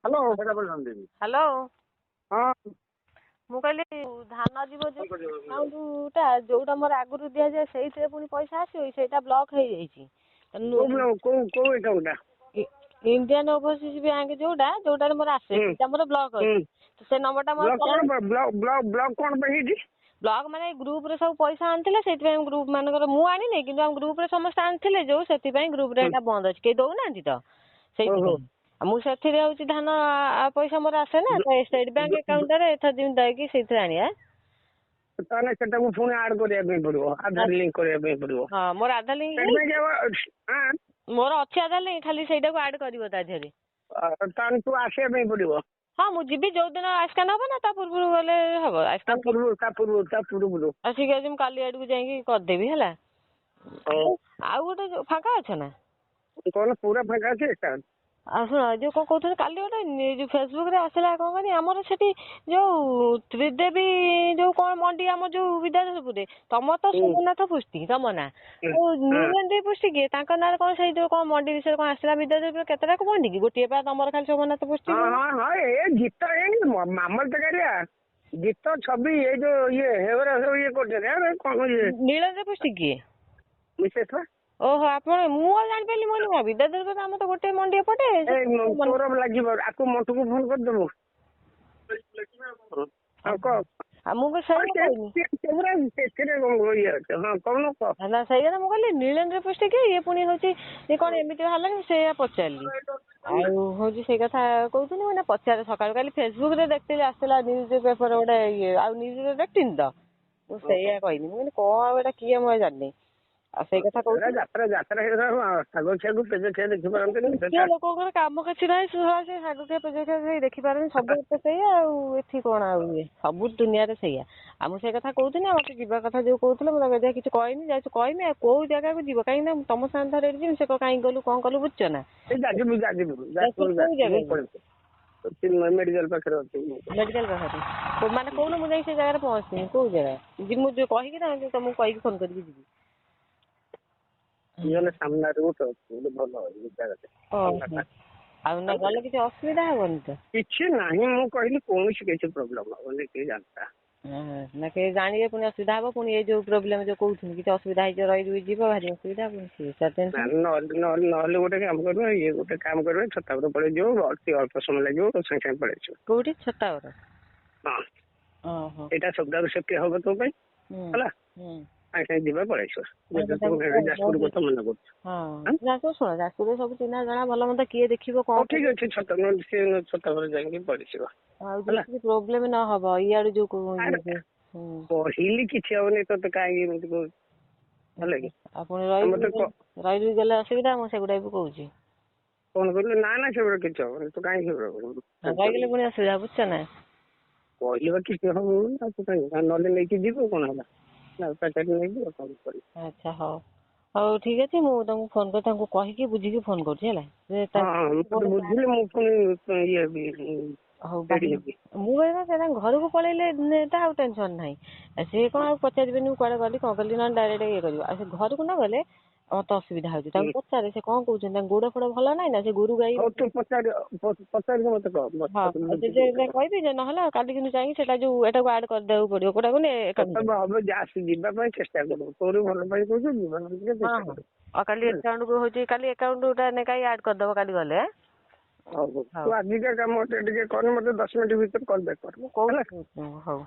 Hello hello ହଁ ମୁଁ କହିଲି ଧାନ ଯିବ ଯୋଉଟା ଯୋଉଟା ମୋର ଆଗରୁ ଦିଆଯାଏ ସେଇଥିରେ ପୁଣି ପଇସା ଆସିବ ସେଇଟା ବ୍ଲକ୍ ହେଇଯାଇଛି। କୋଉ ଏକାଉଣ୍ଟ ଇଣ୍ଡିଆନ ଓଭରସିଜ ବ୍ୟାଙ୍କ ଯୋଉଟାରେ ମୋର ଆସେ ସେଇଟା ମୋର ବ୍ଲକ୍ ଅଛି। ସେ ନମ୍ବରଟା ମୋର ବ୍ଲକ୍ କଣ ପାଇଁ ହେଇଛି? ବ୍ଲକ୍ ମାନେ ଗ୍ରୁପ ରେ ସବୁ ପଇସା ଆଣିଥିଲେ ସେଇଥିପାଇଁ ଗ୍ରୁପ ମାନଙ୍କର ମୁଁ ଆଣିନି କିନ୍ତୁ ଆମ ଗ୍ରୁପ ରେ ସମସ୍ତେ ଆଣିଥିଲେ ଯୋଉ ସେଥିପାଇଁ ଗ୍ରୁପ ରେ ଏଇଟା ବନ୍ଦ ଅଛି କେହି ଦଉନାହାନ୍ତି ତ ସେଇଥିପାଇଁ। ମୁଁ ସେଥିରେ ହଉଛି ଧାନ ପଇସା ମୋର ଆସେ ନା ଷ୍ଟେଟ ବ୍ୟାଙ୍କ ଆକାଉଣ୍ଟରେ ଏଥର ଯେମିତି ଦେଇକି ସେଇଥିରେ ଆଣିବା। ତାହେଲେ ସେଟାକୁ ପୁଣି ଆଡ୍ କରିବା ପାଇଁ ପଡିବ, ଆଧାର ଲିଙ୍କ କରିବା ପାଇଁ ପଡିବ। ହଁ ମୋର ଆଧାର ଲିଙ୍କ ମୋର ଅଛି ଆଧାର ଲିଙ୍କ, ଖାଲି ସେଇଟାକୁ ଆଡ୍ କରିବ ତା ଦେହରେ। ତାହେଲେ ତୁ ଆସିବା ପାଇଁ ପଡିବ। ହଁ ମୁଁ ଯିବି ଯୋଉଦିନ ଆସ୍କାନ ହବ ନା ତା ପୂର୍ବରୁ ଗଲେ ହବ? ତା ପୂର୍ବରୁ ଆଉ ଠିକ ଅଛି ମୁଁ କାଲି ଆଡକୁ ଯାଇକି କରିଦେବି ହେଲା। ଆଉ ଗୋଟେ ଫାଙ୍କା ଅଛ ନା? କଣ ପୁରା ଫାଙ୍କା ଅଛି ଏକା? ଆଉ ଶୁଣ ଯୋଉ କଣ କହୁଥିଲି କାଲି ଗୋଟେ ଯୋଉ ଫେସବୁକ ରେ ଆସିଲା କଣ କହନି ଆମର ସେଠି ଯୋଉ ତ୍ରିଦେବୀ ଯୋଉ କଣ ମଣ୍ଡି ଆମର ଯୋଉ ବିଦ୍ୟାଧରପୁରରେ ତମର ତ ସୋମନାଥ ପୃଷ୍ଟି ତମ ନା ନୀଳନ୍ଦ୍ରୀ ପୃଷ୍ଟି କିଏ ତାଙ୍କ ନାଁରେ କଣ ସେଇ ଯୋଉ କଣ ମଣ୍ଡି ବିଷୟରେ କଣ ଆସିଲା ବିଦ୍ୟାଧରପୁର କେତେଟାକୁ ମଣ୍ଡି କି ଗୋଟିଏ ପା ତମର ଖାଲି ସୋମନାଥ ପୃଷ୍ଟି? ଏ ଗୀତ ମାମଲ ତକାରିଆ ଗୀତ ଛବି ଏଇ ଯୋଉ ଏଗୁରା ସବୁ କରୁଛନ୍ତି କଣ ନୀଳନ୍ଦ୍ରୀ ପୃଷ୍ଟି କିଏ? ମିସେସ୍ ବା। ଓହୋ ଆପଣ ମୁଁ ଆଉ ଜାଣିପାରିଲି ମୁଁ ବିଦ୍ୟାଧରପୁର ଆମର ତ ଗୋଟେ ମଣ୍ଡି ଏପଟେ। ତୋର ଲାଗିବ ଆକୁ ମଣ୍ଟୁକୁ ଫୋନ କରିଦେବୁ। ଆଉ ମୁଁ ସେଇଆ କହିନି ନା ସେଇଆ ମୁଁ କହିଲି ନୀଳେନ୍ଦ୍ର ପୃଷ୍ଟି କିଏ ଇଏ ପୁଣି ହଉଛି ଇଏ କଣ ଏମିତି ବାହାରିଲାନି ସେଇଆ ପଚାରିଲି। ଆଉ ହଉଛି ସେଇ କଥା କହୁଥିଲି ମାନେ ପଚାରେ ସକାଳୁ କାଲି ଫେସବୁକ ରେ ଦେଖିଥିଲି ଆସିଥିଲା ନ୍ୟୁଜ ପେପର ଗୋଟେ ଇଏ ଆଉ ନ୍ୟୁଜରେ ଦେଖିନି ତ ମୁଁ ସେଇଆ କହିଲି ମୁଁ କହିଲି କଣ ଆଉ ଏଇଟା କିଏ ମୁଁ ଜାଣିନି। ଆଉ ସେଇ କଥା କହୁଥିଲି ଲୋକଙ୍କର କାମ କିଛି ନାହିଁ ସେ ଶାଗ ଖିଆ ପେଜ ଖିଆ ଦେଖିପାରନି ସବୁ ଏତେ ସେଇଆ ଆଉ ଏଠି କଣ ଆଉ ଇଏ ସବୁ ଦୁନିଆରେ ସେଇଆ। ଆଉ ମୁଁ ସେଇ କଥା କହୁଥିଲି ମତେ ଯିବା କଥା ଯୋଉ କହୁଥିଲେ ମୁଁ ତାକୁ କିଛି କହିନି ଯାଉଛି କହିମି ଆଉ କୋଉ ଜାଗାକୁ ଯିବ କାହିଁକି ନା ତମ ସାଙ୍ଗରେ ଧର ଏଠି ଯିବି ସେ କାହିଁକି ଗଲୁ କଣ କଲୁ ବୁଝୁଛ ନା? ମେଡିକାଲ ପାଖରେ ଅଛି। ମେଡିକାଲ ପାଖରେ ମାନେ କହୁନ ମୁଁ ଯାଇ ସେ ଜାଗାରେ ପହଞ୍ଚିବି କୋଉ ଜାଗା ମୁଁ ଯୋଉ କହିକି ନା ତମକୁ କହିକି ଫୋନ କରିକି ଯିବି। ସାମ୍ନାରେ ଗୋଟେ ଭଲ ଆଉ ନା ଗଲେ କିଛି ଅସୁବିଧା ହବନି ତ? କିଛି ନାହିଁ ମୁଁ କହିଲି କୌଣସି କିଛି ପ୍ରୋବ୍ଲେମ ହବନି କିଏ ଜାଣିତା। ନା କେହି ଜାଣିବେ ପୁଣି ଅସୁବିଧା ହବ ପୁଣି ଏଇ ଯୋଉ ପ୍ରୋବ୍ଲେମ ଯୋଉ କହୁଛନ୍ତି କିଛି ଅସୁବିଧା ହେଇଯିବ ରହିଯିବ ଯିବ ଭାରି ଅସୁବିଧା ନହେଲେ ଗୋଟେ କାମ କରିବ ଇଏ ଗୋଟେ କାମ କରିବ ଛତାପୁର ପଳେଇ ଯିବ ଅଳ୍ପ ସମୟ ଲାଗିବ ସାଙ୍ଗେ ସାଙ୍ଗେ ପଳେଇ ଆସିବ। କୋଉଠି ଛତାପୁର? ହଁ ଏଇଟା ସବୁଠାରୁ ସେଫ୍ଟି ହବ ତୋ ପାଇଁ ହେଲା ସାଙ୍ଗେ ସାଙ୍ଗେ ଯିବା ପଳେଇ ଆସିବ। ଯାଜପୁର କଥା ମନେ କରୁଛୁ। ଶୁଣ ଯାଜପୁରରେ ସବୁ ଚିହ୍ନା ଜଣା ଭଲ ମନ୍ଦ କିଏ ଦେଖିବ କଣ ଠିକ ଅଛି ଛତାପୁର ଯାଇକି ପଳେଇସିବ। ଆଉ କିଛି ପ୍ରୋବ୍ଲେମ ନହବ ଇଆଡୁ ଯୋଉ କହିଲି କିଛି ହବନି ତତେ କାହିଁକି ଏମିତି କହୁଛୁ ହେଲା କି? ଆପଣ ରହିବି ଗଲେ ଅସୁବିଧା ମୁଁ ସେଗୁଡା ବି କହୁଛି। କଣ କହିଲୁ ନା ସେଗୁଡା କିଛି ହବନି ତୁ କାହିଁକି ରହିଗଲେ ପୁଣି ଅସୁବିଧା ବୁଝୁଛ ନା? କହିବା କିଛି ହବ ନହେଲେ ନେଇକି ଯିବୁ କଣ ହେଲା ନେଇଯିବ କଣ କରିବ। ଆଚ୍ଛା ହଉ ହଉ ଠିକ ଅଛି ମୁଁ ତମକୁ ଫୋନ କରି ତାଙ୍କୁ କହିକି ବୁଝିକି ଫୋନ କରୁଛି ହେଲା। ବୁଝିଲି ମୁଁ ପୁଣି ହଉ ମୁଁ କହିବା ସେ ତାଙ୍କ ଘରକୁ ପଳେଇଲେ ଆଉ ଟେନସନ ନାହିଁ ସିଏ କଣ ଆଉ ପଚାରିବେନି କୁଆଡେ ଗଲି କଣ କଲି ନହେଲେ ଡାଇରେକ୍ଟ ଇଏ କରିବ ଆଉ ସେ ଘରକୁ ନ ଗଲେ ମତେ ଅସୁବିଧା ହଉଛି ତାଙ୍କୁ ପଚାରେ ସେ କଣ କହୁଛନ୍ତି ତାଙ୍କ ଗୋଡ ଫୋଡ ଭଲ ନାହିଁ ନା ସେ ଗୋରୁ ଗାଈ କହିବି ଯେ ନହେଲେ କାଲି କିନ୍ତୁ ଯାଇକି ସେଟା ଯୋଉ ଏଟାକୁ ଆଡ କରିଦେବାକୁ ପଡିବ କୋଉଟାକୁ ଯିବା ପାଇଁ ଚେଷ୍ଟା କରିବୁ ତୋର ଭଲ ପାଇଁ କହୁଛୁ ଯିବା ଆଉ କାଲି ଏକାଉଣ୍ଟ କୁ ହଉଛି କାଲି ଏକାଉଣ୍ଟ କାଲି ଆଡ କରିଦବ କାଲି ଗଲେ। ହଉ ତୁ ଆଜିକା କାମ ଟିକେ କର ମତେ 10 ମିନିଟ୍ ଭିତରେ କଲ୍ ବ୍ୟାକ୍ କର। ହଉ।